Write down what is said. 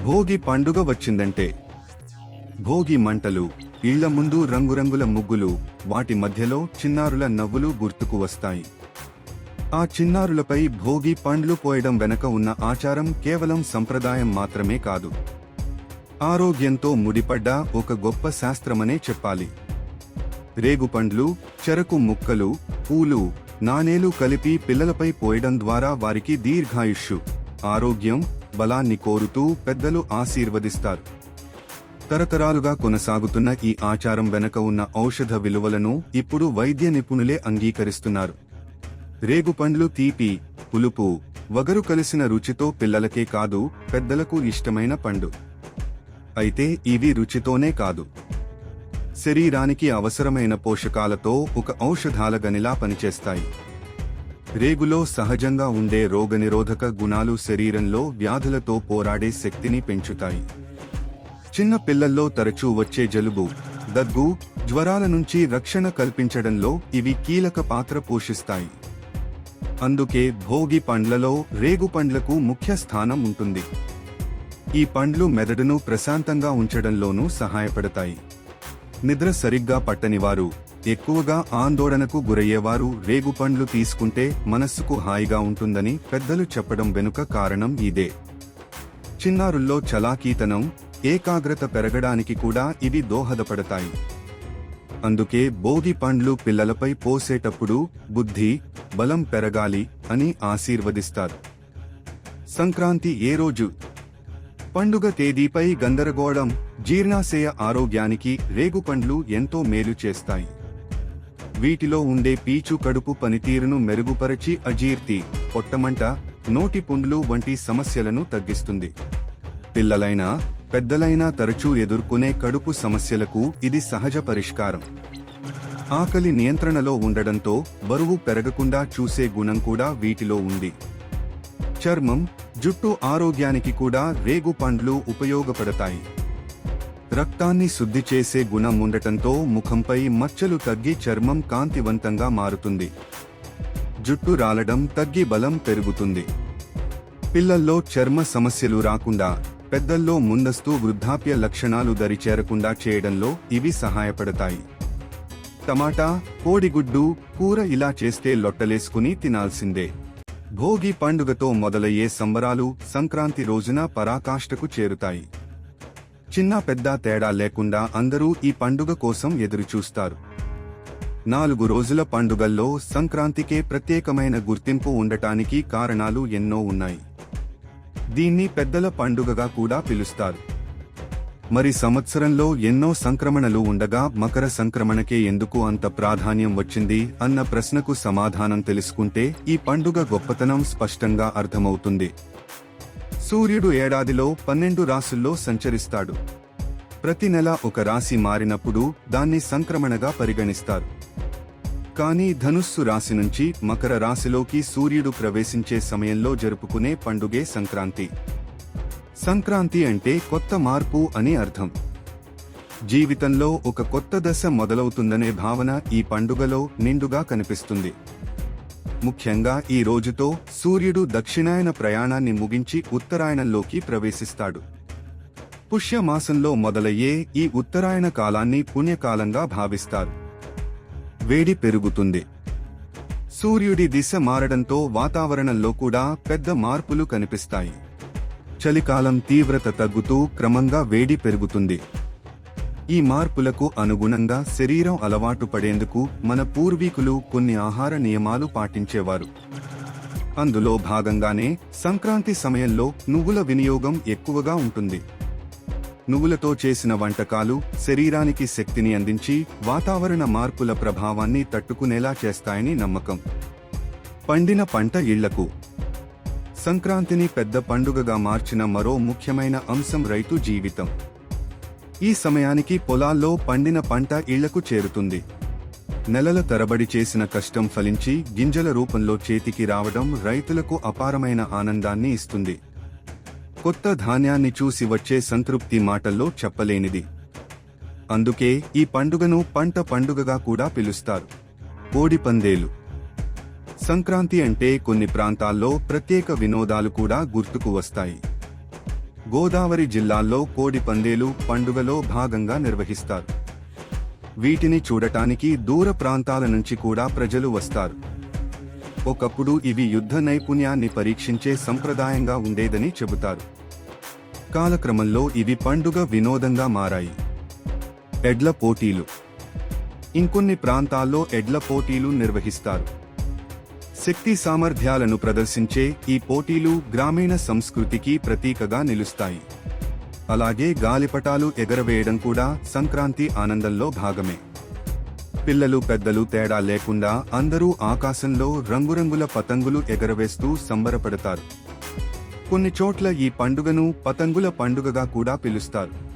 భోగి పండుగ వచ్చిందంటే భోగి మంటలు, ఇళ్ల ముందు రంగురంగుల ముగ్గులు, వాటి మధ్యలో చిన్నారుల నవ్వులు గుర్తుకు వస్తాయి. ఆ చిన్నారులపై భోగి పండ్లు పోయడం వెనక ఉన్న ఆచారం కేవలం సంప్రదాయం మాత్రమే కాదు, ఆరోగ్యంతో ముడిపడ్డ ఒక గొప్ప శాస్త్రమనే చెప్పాలి. రేగుపండ్లు, చెరకు ముక్కలు, పూలు, నాణేలు కలిపి పిల్లలపై పోయడం ద్వారా వారికి దీర్ఘాయుష్షు, ఆరోగ్యం, బలాన్ని కోరుతూ పెద్దలు ఆశీర్వదిస్తారు. తరతరాలుగా కొనసాగుతున్న ఈ ఆచారం వెనక ఉన్న ఔషధ విలువలను ఇప్పుడు వైద్య నిపుణులే అంగీకరిస్తున్నారు. రేగుపండ్లు తీపి, పులుపు, వగరు కలిసిన రుచితో పిల్లలకే కాదు, పెద్దలకు ఇష్టమైన పండు. అయితే ఇవి రుచితోనే కాదు, శరీరానికి అవసరమైన పోషకాలతో ఒక ఔషధాల గనిలా పనిచేస్తాయి. రేగులో సహజంగా ఉండే రోగనిరోధక గుణాలు శరీరంలో వ్యాధులతో పోరాడే శక్తిని పెంచుతాయి. చిన్న పిల్లల్లో తరచూ వచ్చే జలుబు, దగ్గు, జ్వరాల నుంచి రక్షణ కల్పించడంలో ఇవి కీలక పాత్ర పోషిస్తాయి. అందుకే భోగి పండ్లలో రేగుపండ్లకు ముఖ్య స్థానం ఉంటుంది. ఈ పండ్లు మెదడును ప్రశాంతంగా ఉంచడంలోనూ సహాయపడతాయి. నిద్ర సరిగ్గా పట్టనివారు, ఎక్కువగా ఆందోళనకు గురయ్యేవారు రేగుపండ్లు తీసుకుంటే మనస్సుకు హాయిగా ఉంటుందని పెద్దలు చెప్పడం వెనుక కారణం ఇదే. చిన్నారుల్లో చలాకీతనం, ఏకాగ్రత పెరగడానికి కూడా ఇవి దోహదపడతాయి. అందుకే భోగి పండ్లు పిల్లలపై పోసేటప్పుడు బుద్ధి, బలం పెరగాలి అని ఆశీర్వదిస్తారు. సంక్రాంతి ఏ రోజు? పండుగ తేదీపై గందరగోళం, జీర్ణాశయ ఆరోగ్యానికి రేగుపండ్లు ఎంతో మేలు చేస్తాయి. వీటిలో ఉండే పీచు కడుపు పనితీరును మెరుగుపరచి అజీర్తి, పొట్టమంట, నోటి పుండ్లు వంటి సమస్యలను తగ్గిస్తుంది. పిల్లలైనా పెద్దలైనా తరచూ ఎదుర్కొనే కడుపు సమస్యలకు ఇది సహజ పరిష్కారం. ఆకలి నియంత్రణలో ఉండడంతో బరువు పెరగకుండా చూసే గుణం కూడా వీటిలో ఉంది. చర్మం, జుట్టు ఆరోగ్యానికి కూడా రేగు పండ్లు ఉపయోగపడతాయి. రక్తాన్ని శుద్ధి చేసే గుణం ఉండటంతో ముఖంపై మచ్చలు తగ్గి చర్మం కాంతివంతంగా మారుతుంది. జుట్టు రాలడం తగ్గి బలం పెరుగుతుంది. పిల్లల్లో చర్మ సమస్యలు రాకుండా, పెద్దల్లో ముందస్తు వృద్ధాప్య లక్షణాలు దరిచేరకుండా చేయడంలో ఇవి సహాయపడతాయి. టమాటా, కోడిగుడ్డు కూర ఇలా చేస్తే లొట్టలేసుకుని తినాల్సిందే. భోగి పండుగతో మొదలయ్యే సంబరాలు సంక్రాంతి రోజున పరాకాష్ఠకు చేరుతాయి. చిన్న పెద్ద తేడా లేకుండా అందరూ ఈ పండుగ కోసం ఎదురుచూస్తారు. 4 రోజుల పండుగల్లో సంక్రాంతికే ప్రత్యేకమైన గుర్తింపు ఉండటానికి కారణాలు ఎన్నో ఉన్నాయి. దీన్ని పెద్దల పండుగగా కూడా పిలుస్తారు. మరి సంవత్సరంలో ఎన్నో సంక్రమణలు ఉండగా మకర సంక్రమణకే ఎందుకు అంత ప్రాధాన్యం వచ్చింది అన్న ప్రశ్నకు సమాధానం తెలుసుకుంటే ఈ పండుగ గొప్పతనం స్పష్టంగా అర్థమవుతుంది. సూర్యుడు ఏడాదిలో 12 రాశుల్లో సంచరిస్తాడు. ప్రతి నెల ఒక రాశి మారినప్పుడు దాన్ని సంక్రమణగా పరిగణిస్తారు. కానీ ధనుస్సు రాశి నుంచి మకర రాశిలోకి సూర్యుడు ప్రవేశించే సమయంలో జరుపుకునే పండుగే సంక్రాంతి. సంక్రాంతి అంటే కొత్త మార్పు అని అర్థం. జీవితంలో ఒక కొత్త దశ మొదలవుతుందనే భావన ఈ పండుగలో నిండుగా కనిపిస్తుంది. ముఖ్యంగా ఈ రోజుతో సూర్యుడు దక్షిణాయన ప్రయాణాన్ని ముగించి ఉత్తరాయణంలోకి ప్రవేశిస్తాడు. పుష్యమాసంలో మొదలయ్యే ఈ ఉత్తరాయణ కాలాన్ని పుణ్యకాలంగా భావిస్తారు. వేడి పెరుగుతుంది. సూర్యుడి దిశ మారడంతో వాతావరణంలో కూడా పెద్ద మార్పులు కనిపిస్తాయి. చలికాలం తీవ్రత తగ్గుతూ క్రమంగా వేడి పెరుగుతుంది. ఈ మార్పులకు అనుగుణంగా శరీరం అలవాటు పడేందుకు మన పూర్వీకులు కొన్ని ఆహార నియమాలు పాటించేవారు. అందులో భాగంగానే సంక్రాంతి సమయంలో నువ్వుల వినియోగం ఎక్కువగా ఉంటుంది. నువ్వులతో చేసిన వంటకాలు శరీరానికి శక్తిని అందించి వాతావరణ మార్పుల ప్రభావాన్ని తట్టుకునేలా చేస్తాయని నమ్మకం. పండిన పంట ఇళ్లకు. సంక్రాంతిని పెద్ద పండుగగా మార్చిన మరో ముఖ్యమైన అంశం రైతు జీవితం. ఈ సమయానికి పొలాల్లో పండిన పంట ఇళ్లకు చేరుతుంది. నెలల తరబడి చేసిన కష్టం ఫలించి గింజల రూపంలో చేతికి రావడం రైతులకు అపారమైన ఆనందాన్ని ఇస్తుంది. కొత్త ధాన్యాన్ని చూసి వచ్చే సంతృప్తి మాటల్లో చెప్పలేనిది. అందుకే ఈ పండుగను పంట పండుగగా కూడా పిలుస్తారు. కోడి పందేలు. సంక్రాంతి అంటే కొన్ని ప్రాంతాల్లో ప్రత్యేక వినోదాలు కూడా గుర్తుకు వస్తాయి. గోదావరి జిల్లాల్లో కోడి పందేలు పండుగలో భాగంగా నిర్వహిస్తారు. వీటిని చూడటానికి దూర ప్రాంతాల నుంచి కూడా ప్రజలు వస్తారు. ఒకప్పుడు ఇవి యుద్ధ నైపుణ్యాన్ని పరీక్షించే సంప్రదాయంగా ఉండేదని చెబుతారు. కాలక్రమంలో ఇవి పండుగ వినోదంగా మారాయి. ఎడ్ల పోటీలు. ఇంకొన్ని ప్రాంతాల్లో ఎడ్ల పోటీలు నిర్వహిస్తారు. శక్తి సామర్థ్యాలను ప్రదర్శించే ఈ పోటీలు గ్రామీణ సంస్కృతికి ప్రతీకగా నిలుస్తాయి. అలాగే గాలిపటాలు ఎగరవేయడం కూడా సంక్రాంతి ఆనందంలో భాగమే. పిల్లలు పెద్దలు తేడా లేకుండా అందరూ ఆకాశంలో రంగురంగుల పతంగులు ఎగరవేస్తూ సంబరపడతారు. కొన్ని చోట్ల ఈ పండుగను పతంగుల పండుగగా కూడా పిలుస్తారు.